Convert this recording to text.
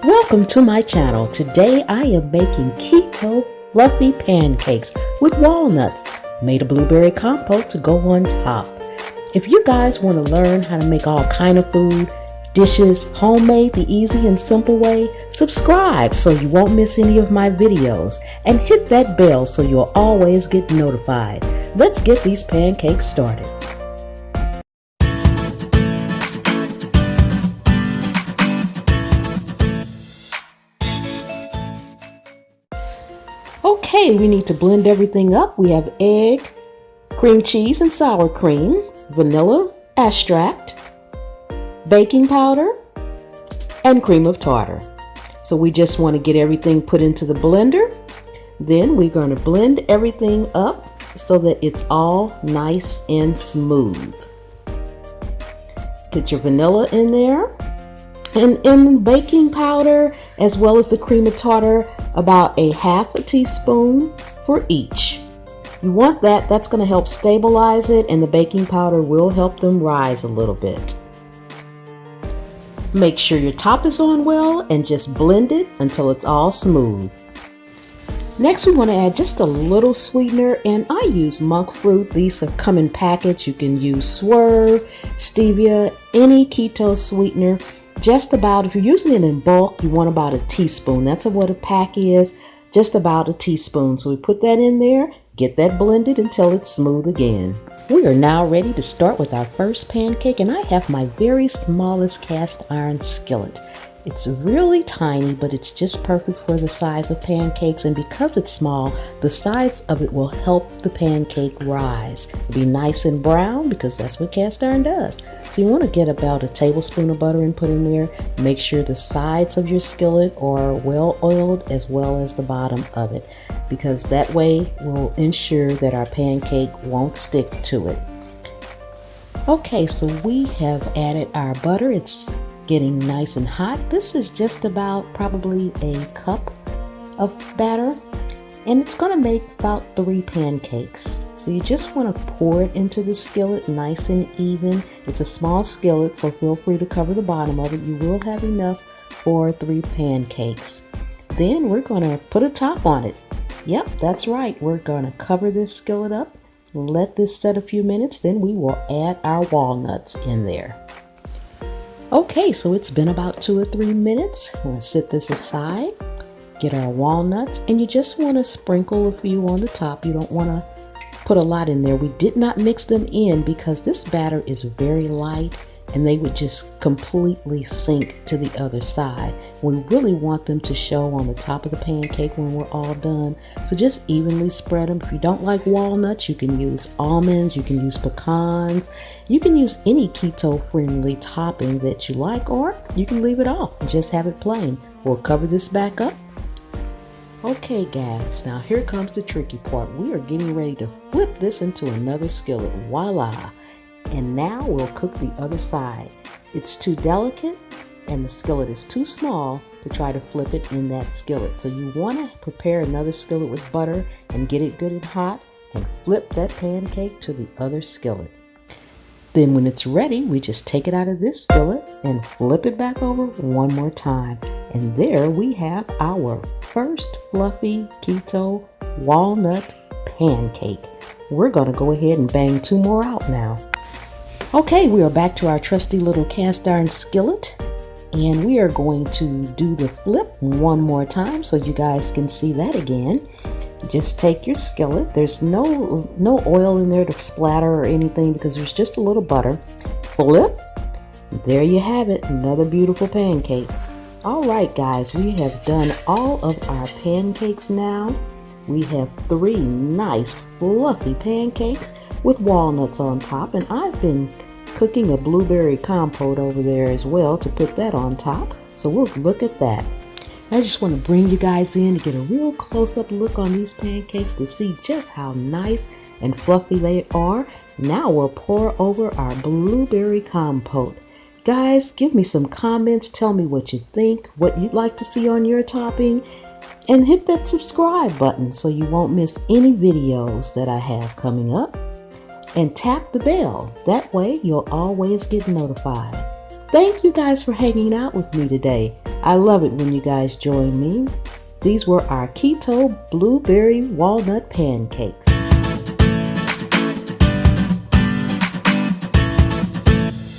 Welcome to my channel. Today I am making keto fluffy pancakes with walnuts, made of blueberry compote to go on top. If you guys want to learn how to make all kind of food, dishes, homemade the easy and simple way, subscribe so you won't miss any of my videos and hit that bell so you'll always get notified. Let's get these pancakes started. Okay, we need to blend everything up. We have egg, cream cheese and sour cream, vanilla extract, baking powder, and cream of tartar. So we just want to get everything put into the blender. Then we're going to blend everything up so that it's all nice and smooth. Get your vanilla in there. And in baking powder, as well as the cream of tartar, about a half a teaspoon for each. You want that. That's going to help stabilize it, and the baking powder will help them rise a little bit. Make sure your top is on well and just blend it until it's all smooth. Next, we want to add just a little sweetener, and I use monk fruit. These come in packets. You can use Swerve, stevia, any keto sweetener. Just about, if you're using it in bulk, you want about a teaspoon. That's what a pack is, just about a teaspoon. So we put that in there, get that blended until it's smooth again. We are now ready to start with our first pancake, and I have my very smallest cast iron skillet. It's really tiny, but it's just perfect for the size of pancakes, and because it's small, the sides of it will help the pancake rise. It'll be nice and brown because that's what cast iron does. So you want to get about a tablespoon of butter and put in there. Make sure the sides of your skillet are well oiled as well as the bottom of it, because that way will ensure that our pancake won't stick to it. Okay, so we have added our butter. It's getting nice and hot. This is just about probably a cup of batter, and it's going to make about 3 pancakes. So you just want to pour it into the skillet nice and even. It's a small skillet, so feel free to cover the bottom of it. You will have enough for 3 pancakes. Then we're going to put a top on it. Yep, that's right. We're going to cover this skillet up, let this set a few minutes, then we will add our walnuts in there. Okay, so it's been about 2 or 3 minutes. We're going to set this aside, get our walnuts, and you just want to sprinkle a few on the top. You don't want to put a lot in there. We did not mix them in because this batter is very light and they would just completely sink to the other side. We really want them to show on the top of the pancake when we're all done. So just evenly spread them. If you don't like walnuts, you can use almonds, you can use pecans, you can use any keto-friendly topping that you like, or you can leave it off and just have it plain. We'll cover this back up. Okay guys, now here comes the tricky part. We are getting ready to flip this into another skillet. Voila! And now we'll cook the other side. It's too delicate and the skillet is too small to try to flip it in that skillet. So you want to prepare another skillet with butter and get it good and hot and flip that pancake to the other skillet. Then when it's ready, we just take it out of this skillet and flip it back over one more time. And there we have our first fluffy keto walnut pancake. We're going to go ahead and bang 2 more out now. Okay, we are back to our trusty little cast iron skillet, and we are going to do the flip one more time so you guys can see that again. Just take your skillet. There's no oil in there to splatter or anything because there's just a little butter. Flip. There you have it, another beautiful pancake. All right, guys, we have done all of our pancakes now. We have 3 nice fluffy pancakes with walnuts on top, and I've been cooking a blueberry compote over there as well to put that on top. So we'll look at that. I just want to bring you guys in to get a real close-up look on these pancakes to see just how nice and fluffy they are. Now we'll pour over our blueberry compote. Guys, give me some comments. Tell me what you think, what you'd like to see on your topping, and hit that subscribe button so you won't miss any videos that I have coming up. And tap the bell. That way you'll always get notified. Thank you guys for hanging out with me today. I love it when you guys join me. These were our Keto Blueberry Walnut Pancakes.